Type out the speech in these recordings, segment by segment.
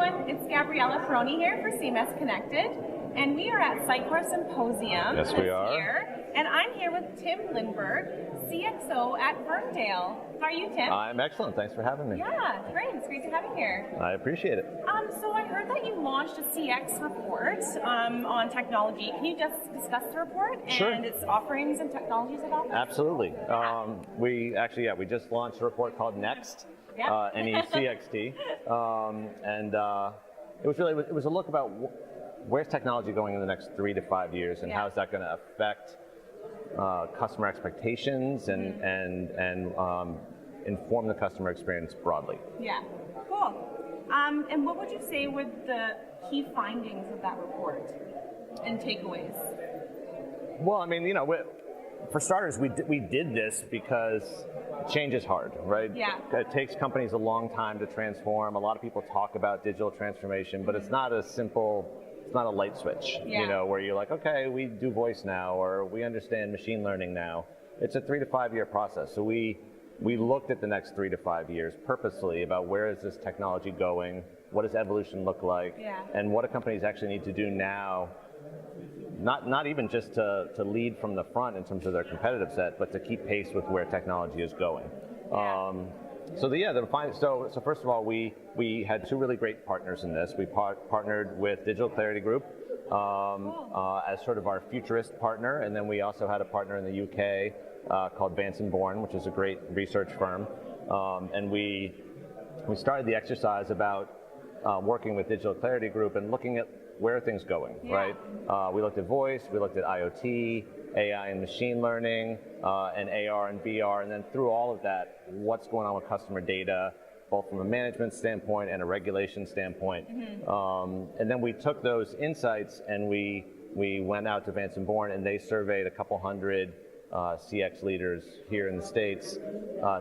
everyone, it's Gabriella Peroni here for CMS-Connected, and we are at Sitecore Symposium this year, and I'm here with Tim Linberg, CXO at Verndale. How are you, Tim? I'm excellent. Thanks for having me. Yeah, great. It's great to have you here. I appreciate it. So I heard that you launched a CX report on technology. Can you just discuss the report and its offerings and technologies it offers? Absolutely. We just launched a report called Next, NECXT, and it was a look about where's technology going in the next 3 to 5 years, and how is that going to affect customer expectations and inform the customer experience broadly. Yeah, cool. And what would you say were the key findings of that report and takeaways? Well, I mean, for starters, we did this because change is hard, right? Yeah. It takes companies a long time to transform. A lot of people talk about digital transformation, but it's not a simple. It's not a light switch, where you're like, okay, we do voice now, or we understand machine learning now. It's a 3 to 5 year process. So we looked at the next 3 to 5 years purposely about where is this technology going, what does evolution look like, and what do companies actually need to do now, not even just to lead from the front in terms of their competitive set, but to keep pace with where technology is going. So first of all, we had 2 really great partners in this. We partnered with Digital Clarity Group as sort of our futurist partner, and then we also had a partner in the UK called Vance & Bourne, which is a great research firm. And we started the exercise about working with Digital Clarity Group and looking at where are things going, right? We looked at voice, we looked at IoT, AI and machine learning, and AR and VR, and then through all of that, what's going on with customer data, both from a management standpoint and a regulation standpoint. And then we took those insights and we went out to Vance & Bourne, and they surveyed a couple hundred CX leaders here in the States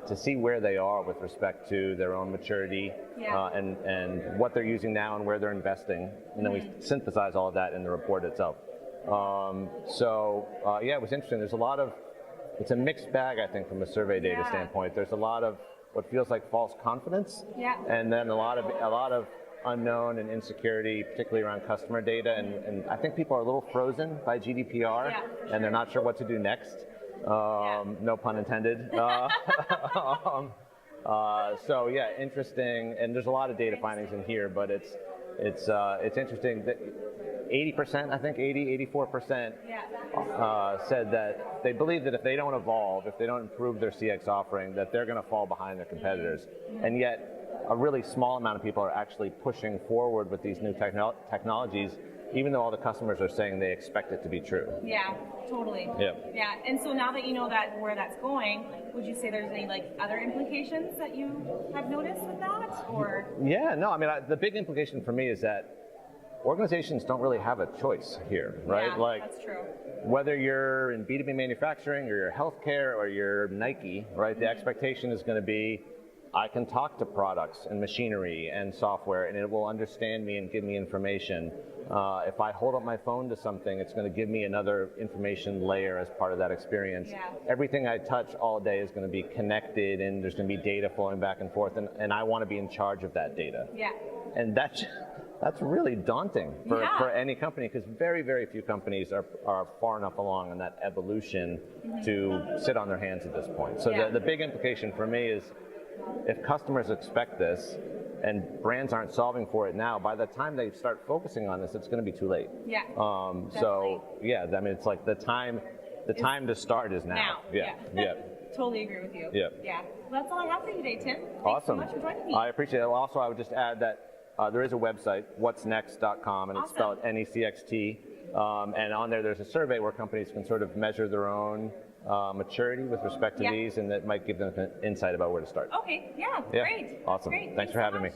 to see where they are with respect to their own maturity and what they're using now and where they're investing. And then we synthesize all of that in the report itself. It was interesting. It's a mixed bag, I think, from a survey data standpoint. There's a lot of what feels like false confidence, and then a lot of unknown and insecurity, particularly around customer data. And I think people are a little frozen by GDPR, and they're not sure what to do next. No pun intended. Interesting. And there's a lot of data findings in here, but it's interesting that 80%, I think 84% said that they believe that if they don't evolve, if they don't improve their CX offering, that they're going to fall behind their competitors. And yet, a really small amount of people are actually pushing forward with these new technologies, even though all the customers are saying they expect it to be true. Yeah, totally. Yeah. And so now that you know where that's going, would you say there's any other implications that you have noticed with that, or? Yeah, no. I mean, the big implication for me is that organizations don't really have a choice here, right? Yeah, that's true. Whether you're in B2B manufacturing or you're healthcare or you're Nike, right? The expectation is going to be, I can talk to products and machinery and software, and it will understand me and give me information. If I hold up my phone to something, it's going to give me another information layer as part of that experience. Everything I touch all day is going to be connected, and there's going to be data flowing back and forth, and I want to be in charge of that data. And that's really daunting for any company, because very, very few companies are far enough along in that evolution to sit on their hands at this point. So the big implication for me is, if customers expect this and brands aren't solving for it now, by the time they start focusing on this, it's going to be too late. I mean, it's like the time to start is now. Totally agree with you. Well, that's all I have for you today, Tim. Thanks so much for joining me. I appreciate it. Also, I would just add that there is a website, whatsnext.com, and it's spelled NECXT. And on there's a survey where companies can sort of measure their own maturity with respect to these, and that might give them an insight about where to start. Okay, great. Awesome. Great. Thanks for having me.